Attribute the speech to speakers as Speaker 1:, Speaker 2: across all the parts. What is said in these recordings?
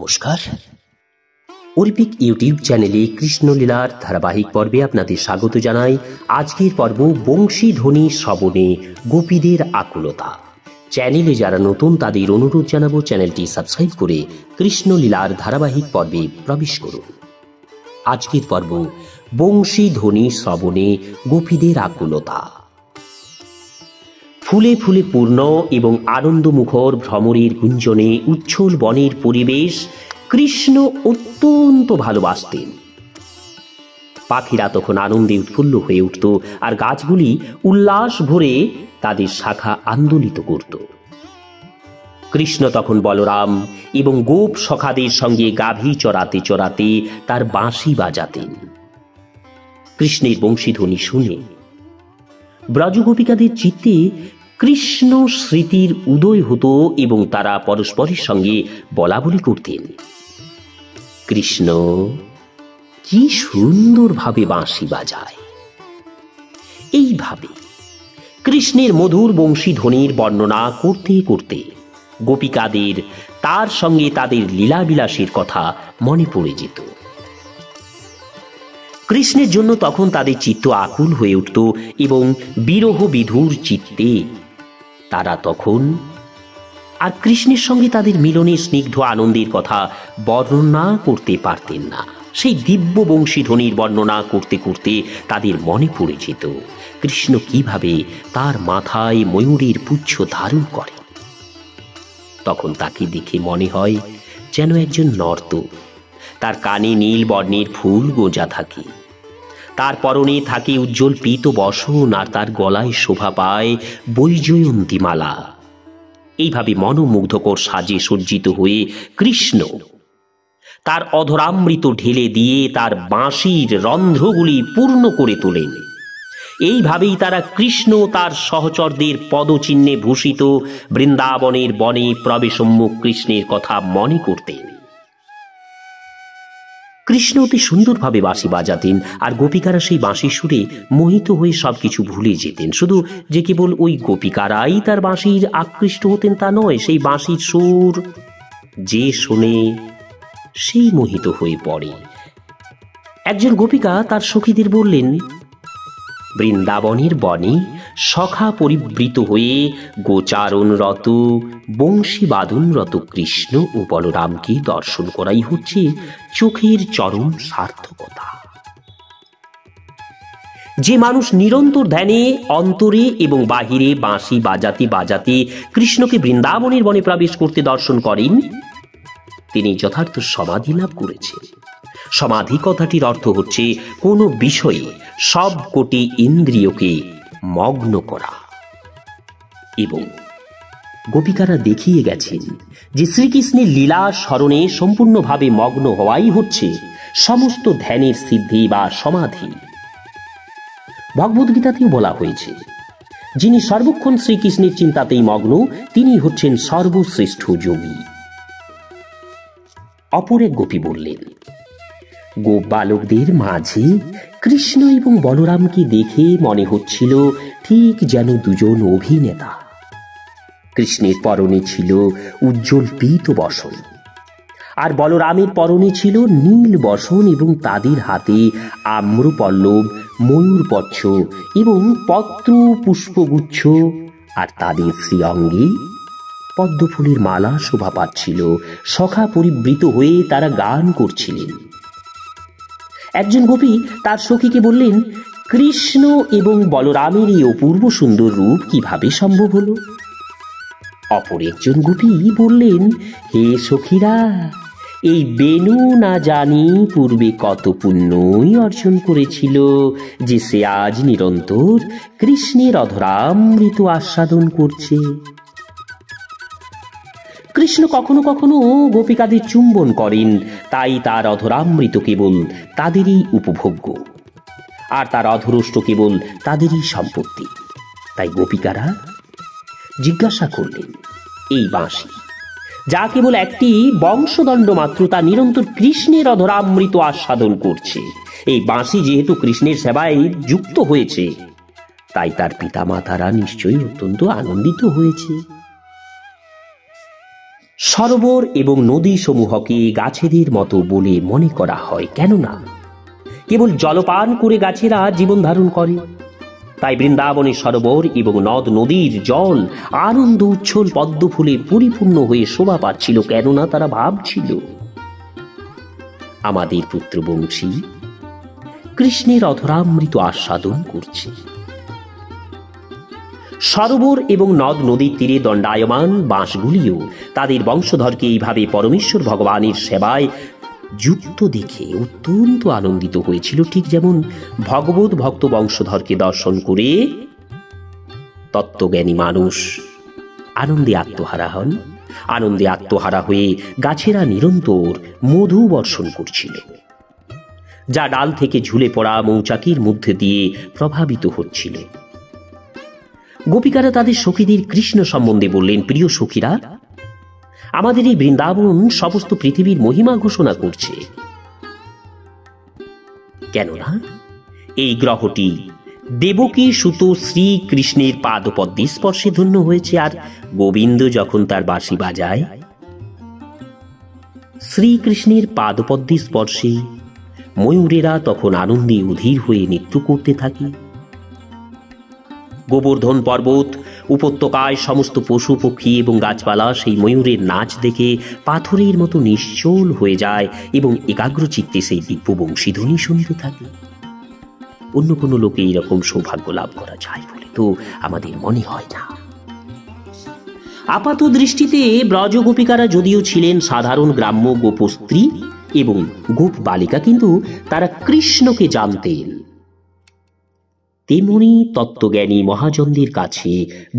Speaker 1: নমস্কার। Olympic YouTube চ্যানেলে কৃষ্ণলীলার ধারাবাহিক পর্বে আপনাদের স্বাগত জানাই। আজকের পর্ব বংশীধ্বনি শ্রবণে গোপীদের আকুলতা। চ্যানেলে যারা নতুন তাদের অনুরোধ জানাবো চ্যানেলটি সাবস্ক্রাইব করে কৃষ্ণলীলার ধারাবাহিক পর্বে প্রবেশ করুন। আজকের পর্ব বংশীধ্বনি শ্রবণে গোপীদের আকুলতা। ফুলে ফুলে পূর্ণ এবং আনন্দমুখর ভ্রমরের গুঞ্জনে উচ্ছল বনের পরিবেশ কৃষ্ণ অত্যন্ত ভালোবাসতেন। পাখিরা তখন আনন্দে উৎফুল্ল হয়ে উঠত আর গাছগুলি উল্লাস ভরে তাদের শাখা আন্দোলিত করত। কৃষ্ণ তখন বলরাম এবং গোপ সখাদের সঙ্গে গাভী চরাতে চরাতে তার বাঁশি বাজাতেন। কৃষ্ণের বংশীধ্বনি শুনে ব্রজগোপিকাদের চিত্তে কৃষ্ণ স্মৃতির উদয় হতো এবং তারা পরস্পরের সঙ্গে বলাবলি করতেন, কৃষ্ণ কি সুন্দরভাবে বাঁশি বাজায়। এইভাবে কৃষ্ণের মধুর বংশীধ্বনির বর্ণনা করতে করতে গোপিকাদের তার সঙ্গে তাদের লীলাবিলাসের কথা মনে পড়ে যেত। কৃষ্ণের জন্য তখন তাদের চিত্ত আকুল হয়ে উঠত এবং বিরহ বিধুর চিত্তে তারা তখন আর কৃষ্ণের সঙ্গে তাদের মিলনের স্নিগ্ধ আনন্দের কথা বর্ণনা করতে পারতেন না। সেই দিব্য বংশীধ্বনির বর্ণনা করতে করতে তাদের মনে পড়ে যেত কৃষ্ণ কিভাবে তার মাথায় ময়ূরের পুচ্ছ ধারণ করে। তখন তাকে দেখে মনে হয় যেন একজন নর্তক। তার কানে নীল বর্ণের ফুল গোঁজা থাকে, তার পরনে থাকে উজ্জ্বল পীত বসন আর তার গলায় শোভা পায় বৈজয়ন্তী মালা। এইভাবে মনোমুগ্ধকর সাজে সজ্জিত হয়ে কৃষ্ণ তার অধরামৃত ঢেলে দিয়ে তার বাঁশির রন্ধ্রগুলি পূর্ণ করে তোলেন। এইভাবেই তারা কৃষ্ণ তার সহচরদের পদচিহ্নে ভূষিত বৃন্দাবনের বনে প্রবেশোন্মুখ কৃষ্ণের কথা মনে করতেন। কৃষ্ণ অতি সুন্দরভাবে বাঁশি বাজাতেন আর গোপিকারা সেই বাঁশির সুরে মোহিত হয়ে সবকিছু ভুলে যেতেন। শুধু যে কেবল ওই গোপিকারাই তার বাঁশির আকৃষ্ট হতেন তা নয়, সেই বাঁশির সুর যে শোনে সেই মোহিত হয়ে পড়ে। একজন গোপিকা তার সখীদের বললেন, বৃন্দাবনের বনে সখা পরিবৃত হয়ে গোচারণরত বংশী বাদনরত কৃষ্ণ ও বলরামকে দর্শন করাই হচ্ছে চোখের চরম সার্থকতা। যে মানুষ নিরন্তর ধ্যানে অন্তরে এবং বাহিরে বাঁশি বাজাতে বাজাতে কৃষ্ণকে বৃন্দাবনের বনে প্রবেশ করতে দর্শন করেন, তিনি যথার্থ সমাধি লাভ করেছেন। সমাধি কথাটির অর্থ হচ্ছে কোনো বিষয়ে সব কোটি ইন্দ্রিয়কে মগ্ন করা। এবং গোপিকারা দেখিয়ে গেছেন যে শ্রীকৃষ্ণের লীলা স্মরণে সম্পূর্ণভাবে মগ্ন হওয়াই হচ্ছে সমস্ত ধ্যানের সিদ্ধি বা সমাধি। ভগবদ্গীতাতেও বলা হয়েছে, যিনি সর্বক্ষণ শ্রীকৃষ্ণের চিন্তাতেই মগ্ন তিনি হচ্ছেন সর্বশ্রেষ্ঠ যোগী। অপর এক গোপী বললেন, গোপ বালকদের মাঝে কৃষ্ণ এবং বলরামকে দেখে মনে হচ্ছিল ঠিক যেন দুজন অভিনেতা। কৃষ্ণের পরনে ছিল উজ্জ্বল পীত বসন আর বলরামের পরনে ছিল নীল বসন এবং তাদের হাতে আম্রপল্লব, ময়ূরপচ্ছ এবং পত্র পুষ্পগুচ্ছ আর তাদের শ্রীঅঙ্গে পদ্মফুলের মালা শোভা পাচ্ছিল। সখা পরিবৃত হয়ে তারা গান করছিলেন। একজন গোপী তার সখীকে বললেন, কৃষ্ণ এবং বলরামের এই অপূর্ব সুন্দর রূপ কিভাবে সম্ভব হলো? অপর একজন গোপী বললেন, হে সখীরা, এই বেণু না জানি পূর্বে কত পুণ্যই অর্জন করেছিল যে সে আজ নিরন্তর কৃষ্ণের অধরামৃত আস্বাদন করছে। কৃষ্ণ কখনো কখনো গোপিকাদের চুম্বন করেন, তাই তার অধরামৃত কেবল তাদেরই উপভোগ্য আর তার অধরষ্ট কেবল তাদেরই সম্পত্তি। তাই গোপিকারা জিজ্ঞাসা করলেন, এই বাঁশি যা কেবল একটি বংশদণ্ড মাত্র তা নিরন্তর কৃষ্ণের অধরামৃত আস্বাদন করছে, এই বাঁশি যেহেতু কৃষ্ণের সেবায় যুক্ত হয়েছে তাই তার পিতামাতারা নিশ্চয়ই অত্যন্ত আনন্দিত হয়েছে। সরোবর এবং নদী সমূহকে গাছেদের মতো বলে মনে করা হয়, কেননা কেবল জলপান করে গাছেরা জীবন ধারণ করে। তাই বৃন্দাবনের সরোবর এবং নদ নদীর জল আনন্দ উচ্ছল পদ্ম ফুলে পরিপূর্ণ হয়ে শোভা পাচ্ছিল, কেননা তারা ভাবছিল আমাদের পুত্রবংশী কৃষ্ণের অধরামৃত আস্বাদন করছে। সরোবর এবং নদ নদীর তীরে দণ্ডায়মান বাঁশগুলিও তাদের বংশধরকে এইভাবে পরমেশ্বর ভগবানের সেবায় যুক্ত দেখে অত্যন্ত আনন্দিত হয়েছিল, ঠিক যেমন ভগবত ভক্ত বংশধরকে দর্শন করে তত্ত্বজ্ঞানী মানুষ আনন্দে আত্মহারা হন। আনন্দে আত্মহারা হয়ে গাছেরা নিরন্তর মধু বর্ষণ করছিল, যা ডাল থেকে ঝুলে পড়া মৌচাকির মধ্যে দিয়ে প্রভাবিত হচ্ছিল। গোপিকারা তাদের সখীদের কৃষ্ণ সম্বন্ধে বললেন, প্রিয় সখীরা, আমাদের এই বৃন্দাবন সমস্ত পৃথিবীর মহিমা ঘোষণা করছে, কেননা এই গ্রহটি দেবকী সুত শ্রীকৃষ্ণের পাদপদ্মে স্পর্শে ধন্য হয়েছে। আর গোবিন্দ যখন তার বাঁশি বাজায়, শ্রীকৃষ্ণের পাদপদ্মে স্পর্শে ময়ূরেরা তখন আনন্দে অধীর হয়ে নৃত্য করতে থাকে। গোবর্ধন পর্বত উপত্যকায় সমস্ত পশু পক্ষী এবং গাছপালা সেই ময়ূরের নাচ দেখে পাথরের মতো নিশ্চল হয়ে যায় এবং একাগ্র চিত্তে সেই দিব্য বংশীধ্বনি শুনতে থাকে। অন্য কোনো লোকে এইরকম সৌভাগ্য লাভ করা যায় বলে তো আমাদের মনে হয় না। আপাত দৃষ্টিতে ব্রজ গোপিকারা যদিও ছিলেন সাধারণ গ্রাম্য গোপস্ত্রী এবং গোপ বালিকা, কিন্তু তারা কৃষ্ণকে জানতেন। তেমনি তত্ত্বজ্ঞানী মহাজনদের কাছে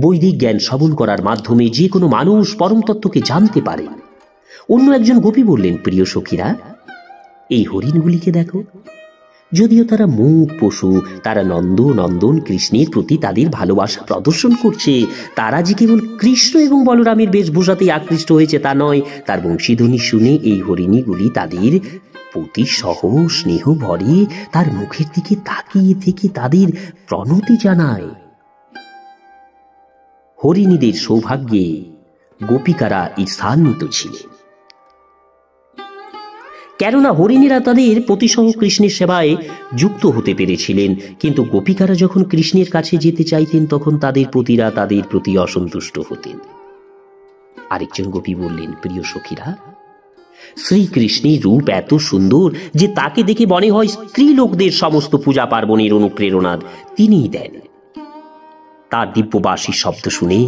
Speaker 1: বৈদিক জ্ঞান শ্রবণ করার মাধ্যমে যে কোনো মানুষ পরম তত্ত্বকে জানতে পারে। অন্য একজন গোপী বললেন, প্রিয় সখীরা, এই হরিণগুলিকে দেখো, যদিও তারা মূক পশু, তারা নন্দন কৃষ্ণের প্রতি তাদের ভালোবাসা প্রদর্শন করছে। তারা যে কেবল কৃষ্ণ এবং বলরামের বেশভূষাতেই আকৃষ্ট হয়েছে তা নয়, তার বংশীধ্বনি শুনে এই হরিণীগুলি তাদের প্রতি সহ স্নেহ ভরে তার মুখের দিকে তাকিয়ে থেকে তাদের প্রণতি জানায়। হরিণীদের সৌভাগ্যে গোপিকারা ঈর্ষান্বিত ছিলেন, কেননা হরিণীরা তাদের প্রতিসহ কৃষ্ণের সেবায় যুক্ত হতে পেরেছিলেন। কিন্তু গোপিকারা যখন কৃষ্ণের কাছে যেতে চাইতেন, তখন তাদের পতিরা তাদের প্রতি অসন্তুষ্ট হতেন। আরেকজন গোপী বললেন, প্রিয় সখীরা, শ্রীকৃষ্ণের রূপ এত সুন্দর যে তাকে দেখে মনে হয় স্ত্রী লোকদের সমস্ত পূজা পার্বণের অনুপ্রেরণা তিনিই দেন। তার দিব্যবাসী শব্দ শুনে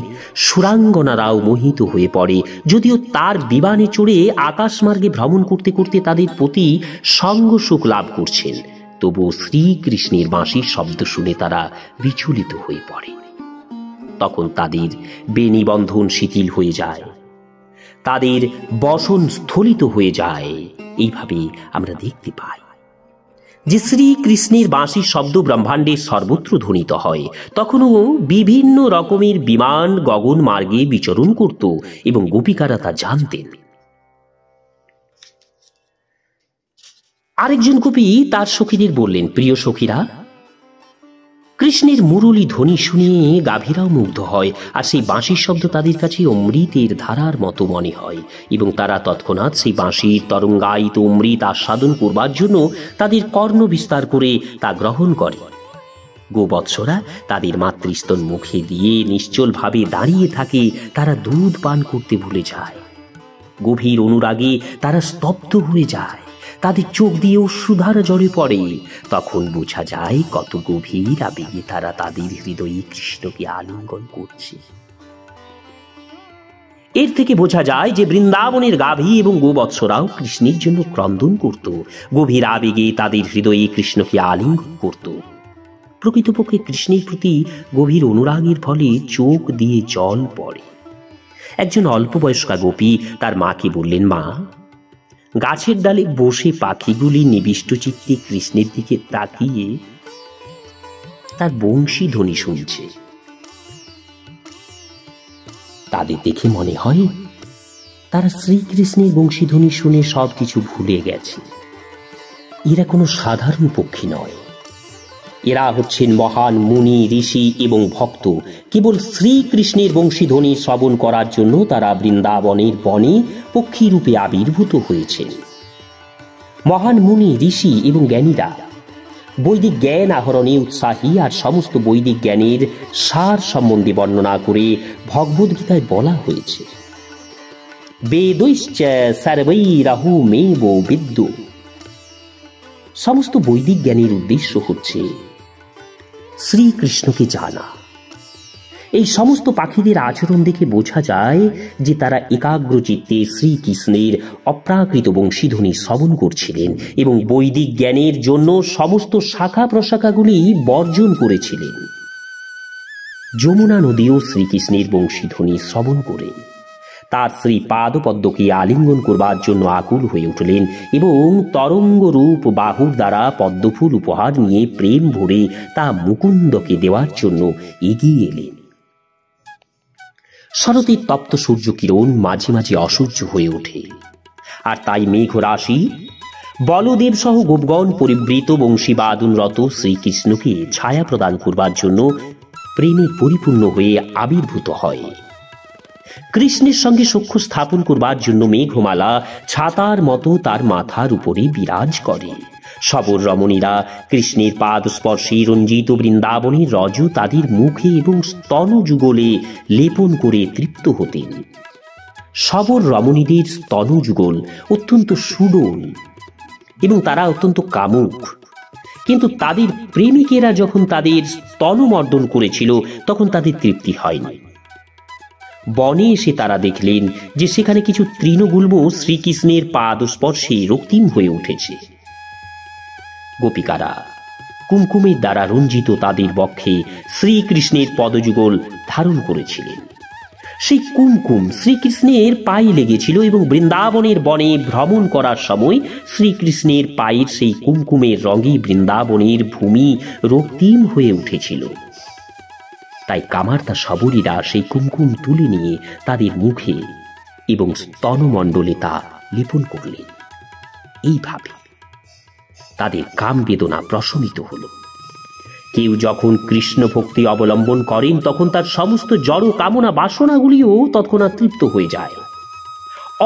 Speaker 1: সুরাঙ্গনারাও মোহিত হয়ে পড়ে। যদিও তার বিমানে চড়ে আকাশমার্গে ভ্রমণ করতে করতে তাদের প্রতি সঙ্গ সুখ লাভ করছেন, তবুও শ্রীকৃষ্ণের বাঁশির শব্দ শুনে তারা বিচলিত হয়ে পড়ে। তখন তাদের বেনিবন্ধন শিথিল হয়ে যায়, তাদের বসন স্থলিত হয়ে যায়। এইভাবে আমরা দেখতে পাই যে শ্রীকৃষ্ণের বাঁশির শব্দ ব্রহ্মাণ্ডের সর্বত্র ধ্বনিত হয়। তখনও বিভিন্ন রকমের বিমান গগন মার্গে বিচরণ করত এবং গোপিকারা তা জানতেন। আরেকজন গোপী তার সখীদের বললেন, প্রিয় সখীরা, কৃষ্ণের মুরলী ধ্বনি শুনিয়ে গাভীরাও মুগ্ধ হয়, আর সেই বাঁশির শব্দ তাদের কাছে অমৃতের ধারার মতো মনে হয় এবং তারা তৎক্ষণাৎ সেই বাঁশির তরঙ্গায়িত অমৃত আস্বাদন করবার জন্য তাদের কর্ণ বিস্তার করে তা গ্রহণ করে। গোবৎসরা তাদের মাতৃস্তন মুখে দিয়ে নিশ্চলভাবে দাঁড়িয়ে থাকে, তারা দুধ পান করতে ভুলে যায়। গভীর অনুরাগে তারা স্তব্ধ হয়ে যায়, তাদের চোখ দিয়ে অশ্রুধারা ঝরে পড়ে। তখন বোঝা যায় কত গভীর আবেগে তারা তাদের হৃদয়ে কৃষ্ণকে আলিঙ্গন করছে। এর থেকে বোঝা যায় যে বৃন্দাবনের গাভী এবং গোবৎসরাও কৃষ্ণের জন্য ক্রন্দন করত, গভীর আবেগে তাদের হৃদয়ে কৃষ্ণকে আলিঙ্গন করত। প্রকৃতপক্ষে কৃষ্ণের প্রতি গভীর অনুরাগের ফলে চোখ দিয়ে জল পড়ে। একজন অল্প বয়স্কা গোপী তার মাকে বললেন, মা, গাছের ডালে বসে পাখিগুলি নিবিষ্ট চিত্তে কৃষ্ণের দিকে তাকিয়ে তার বংশী ধ্বনি শুনছে। তাদের দেখে মনে হয় তারা শ্রীকৃষ্ণের বংশীধ্বনি শুনে সবকিছু ভুলে গেছে। এরা কোনো সাধারণ পক্ষী নয়, এরা হচ্ছেন মহান মুনি, ঋষি এবং ভক্ত। কেবল শ্রীকৃষ্ণের বংশীধ্বনি শ্রবণ করার জন্য তারা বৃন্দাবনের বনে পক্ষী রূপে আবির্ভূত হয়েছেন। মহান মুনি, ঋষি এবং জ্ঞানীরা বৈদিক জ্ঞান আহরণে উৎসাহী, আর সমস্ত বৈদিক জ্ঞানের সার সম্বন্ধে বর্ণনা করে ভগবদ্গীতায় বলা হয়েছে, বেদৈশ্চ সর্বৈরাহুমেব বিদ্য। সমস্ত বৈদিক জ্ঞানের উদ্দেশ্য হচ্ছে শ্রীকৃষ্ণকে জানা। এই সমস্ত পাখিদের আচরণ দেখে বোঝা যায় যে তারা একাগ্রচিত্তে শ্রীকৃষ্ণের অপ্রাকৃত বংশীধ্বনি শ্রবণ করছিলেন এবং বৈদিক জ্ঞানের জন্য সমস্ত শাখা প্রশাখাগুলি বর্জন করেছিলেন। যমুনা নদীও শ্রীকৃষ্ণের বংশীধ্বনি শ্রবণ করে তার শ্রী পাদপদ্মকে আলিঙ্গন করবার জন্য আকুল হয়ে উঠলেন এবং তরঙ্গ রূপ বাহুর দ্বারা পদ্মফুল উপহার নিয়ে প্রেম ভরে তা মুকুন্দকে দেওয়ার জন্য এগিয়ে এলেন। শরতের তপ্ত সূর্য কিরণ মাঝে মাঝে অসহ্য হয়ে ওঠে, আর তাই মেঘরাশি বলদেব সহ গোপগণ পরিবৃত বংশীবাদনরত শ্রীকৃষ্ণকে ছায়া প্রদান করবার জন্য প্রেমে পরিপূর্ণ হয়ে আবির্ভূত হয়। কৃষ্ণের সঙ্গে সখ্য স্থাপন করবার জন্য মেঘমালা ছাতার মতো তার মাথার উপরে বিরাজ করে। সবর রমণীরা কৃষ্ণের পাদ স্পর্শে রঞ্জিত বৃন্দাবনের রজ তাদের মুখে এবং স্তন যুগলে লেপন করে তৃপ্ত হতেন। সবর রমণীদের স্তন যুগল অত্যন্ত সুডোল এবং তারা অত্যন্ত কামুক, কিন্তু তাদের প্রেমিকেরা যখন তাদের স্তনমর্দন করেছিল তখন তাদের তৃপ্তি হয়নি। বনে এসে তারা দেখলেন যে সেখানে কিছু তৃণগুল্ম শ্রীকৃষ্ণের পাদস্পর্শে রক্তিম হয়ে উঠেছে। গোপিকারা কুমকুমের দ্বারা রঞ্জিত তাদের বক্ষে শ্রীকৃষ্ণের পদযুগল ধারণ করেছিলেন। সেই কুমকুম শ্রীকৃষ্ণের পায়ে লেগেছিল এবং বৃন্দাবনের বনে ভ্রমণ করার সময় শ্রীকৃষ্ণের পায়ের সেই কুমকুমের রঙে বৃন্দাবনের ভূমি রক্তিম হয়ে উঠেছিল। তাই কামার্তা সবরীরা সেই কুমকুম তুলে নিয়ে তাদের মুখে এবং স্তনমণ্ডলে তা লেপন করলেন। এইভাবে তাদের কাম বেদনা প্রশমিত হল। কেউ যখন কৃষ্ণ ভক্তি অবলম্বন করেন তখন তার সমস্ত জড় কামনা বাসনাগুলিও তৎক্ষণাৎ তৃপ্ত হয়ে যায়।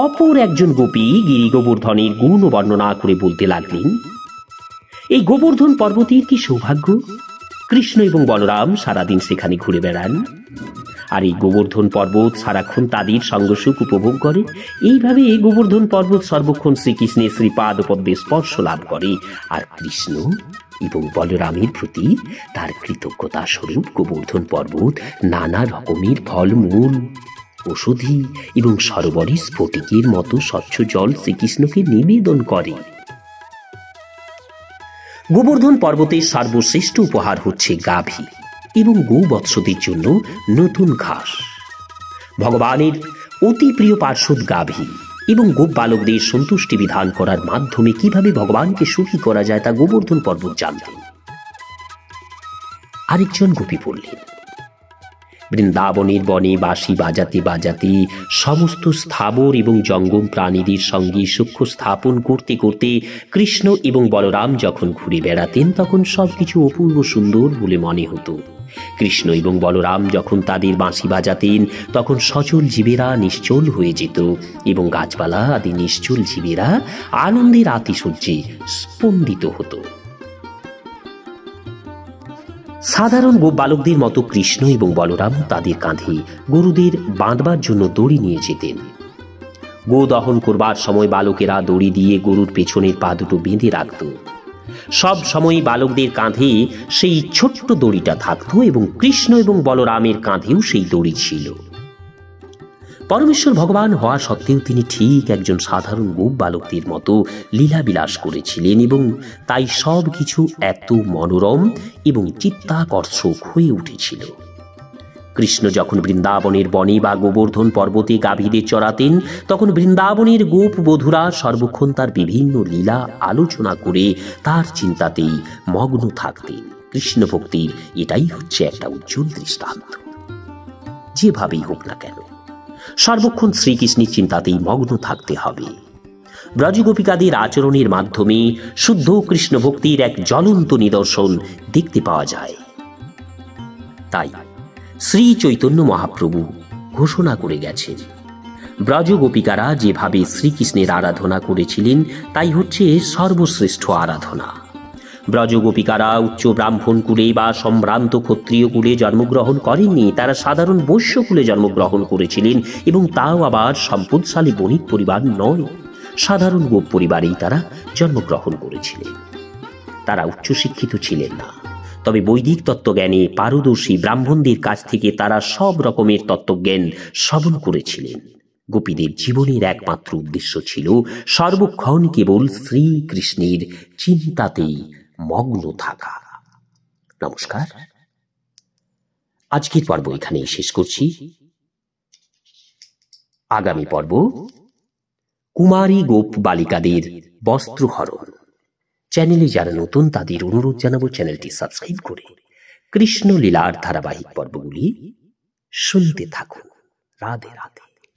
Speaker 1: অপর একজন গোপী গিরি গোবর্ধনের গুণ বর্ণনা করে বলতে লাগলেন, এই গোবর্ধন পর্বতের কি সৌভাগ্য! কৃষ্ণ এবং বলরাম সারাদিন সেখানে ঘুরে বেড়ান, আর এই গোবর্ধন পর্বত সারাক্ষণ তাদের সঙ্গসুখ উপভোগ করে। এইভাবে গোবর্ধন পর্বত সর্বক্ষণ শ্রীকৃষ্ণের শ্রীপাদ পদ্মে স্পর্শ লাভ করে, আর কৃষ্ণ এবং বলরামের প্রতি তার কৃতজ্ঞতা স্বরূপ গোবর্ধন পর্বত নানা রকমের ফলমূল, ঔষধি এবং সরোবরের স্ফটিকের মতো স্বচ্ছ জল শ্রীকৃষ্ণকে নিবেদন করে। গোবর্ধন পর্বতের সর্বশ্রেষ্ঠ উপহার হচ্ছে গাভী এবং গৌবৎসদের জন্য নতুন ঘাস। ভগবানের অতি প্রিয় পার্শ্বদ গাভী এবং গোপ বালকদের সন্তুষ্টি বিধান করার মাধ্যমে কিভাবে ভগবানকে সুখী করা যায় তা গোবর্ধন পর্বত জানতেন। আরেকজন গোপী বললেন, বৃন্দাবনের বনে বাঁশি বাজাতে বাজাতে সমস্ত স্থাবর এবং জঙ্গম প্রাণীদের সঙ্গে সখ্য স্থাপন করতে করতে কৃষ্ণ এবং বলরাম যখন ঘুরে বেড়াতেন তখন সবকিছু অপূর্ব সুন্দর বলে মনে হতো। কৃষ্ণ এবং বলরাম যখন তাদের বাঁশি বাজাতেন তখন সচল জীবেরা নিশ্চল হয়ে যেত এবং গাছপালা আদি নিশ্চল জীবেরা আনন্দের আতিশয্যে স্পন্দিত হতো। সাধারণ গোপ বালকদের মতো কৃষ্ণ এবং বলরাম তাদের কাঁধে গরুদের বাঁধবার জন্য দড়ি নিয়ে যেতেন। গো দহন করবার সময় বালকেরা দড়ি দিয়ে গরুর পেছনের পা দুটো বেঁধে রাখত। সব সময় বালকদের কাঁধে সেই ছোট্ট দড়িটা থাকত এবং কৃষ্ণ এবং বলরামের কাঁধেও সেই দড়ি ছিল। পরমেশ্বর ভগবান হওয়া সত্ত্বেও তিনি ঠিক একজন সাধারণ গোপ বালকদের মতো লীলাবিলাস করেছিলেন এবং তাই সব কিছু এত মনোরম এবং চিত্তাকর্ষক হয়ে উঠেছিল। কৃষ্ণ যখন বৃন্দাবনের বনে বা গোবর্ধন পর্বতে গাভীদের চড়াতেন তখন বৃন্দাবনের গোপ বধূরা সর্বক্ষণ তার বিভিন্ন লীলা আলোচনা করে তার চিন্তাতেই মগ্ন থাকতেন। কৃষ্ণ ভক্তির এটাই হচ্ছে একটা উজ্জ্বল দৃষ্টান্ত। যেভাবেই হোক না কেন সর্বক্ষণ শ্রীকৃষ্ণের চিন্তাতেই মগ্ন থাকতে হবে। ব্রজগোপিকাদের আচরণের মাধ্যমে শুদ্ধ কৃষ্ণ ভক্তির এক জ্বলন্ত নিদর্শন দেখতে পাওয়া যায়। তাই শ্রী চৈতন্য মহাপ্রভু ঘোষণা করে গেছেন, ব্রজগোপিকারা যেভাবে শ্রীকৃষ্ণের আরাধনা করেছিলেন তাই হচ্ছে সর্বশ্রেষ্ঠ আরাধনা। ব্রজগোপিকারা উচ্চ ব্রাহ্মণ কুলে বা সম্ভ্রান্ত ক্ষত্রিয় কুলে জন্মগ্রহণ করেননি, তারা সাধারণ বৈশ্য কুলে জন্মগ্রহণ করেছিলেন, এবং তাও আবার সম্পদশালী বণিক পরিবার নয়, সাধারণ গোপ পরিবারেই তারা জন্মগ্রহণ করেছিলেন। তারা উচ্চশিক্ষিত ছিলেন না, তবে বৈদিক তত্ত্বজ্ঞানে পারদর্শী ব্রাহ্মণদের কাছ থেকে তারা সব রকমের তত্ত্বজ্ঞান শ্রবণ করেছিলেন। গোপীদের জীবনের একমাত্র উদ্দেশ্য ছিল সর্বক্ষণ কেবল শ্রীকৃষ্ণের চিন্তাতেই মগ্ন থাকা। নমস্কার, আজকের পর্ব এখানেই শেষ করছি। আগামী পর্ব কুমারী গোপ বালিকাদের বস্ত্রহরণ। চ্যানেলে যারা নতুন তাদের অনুরোধ জানাবো চ্যানেলটি সাবস্ক্রাইব করে কৃষ্ণ লীলার ধারাবাহিক পর্বগুলি শুনতে থাকুন। রাধে রাধে।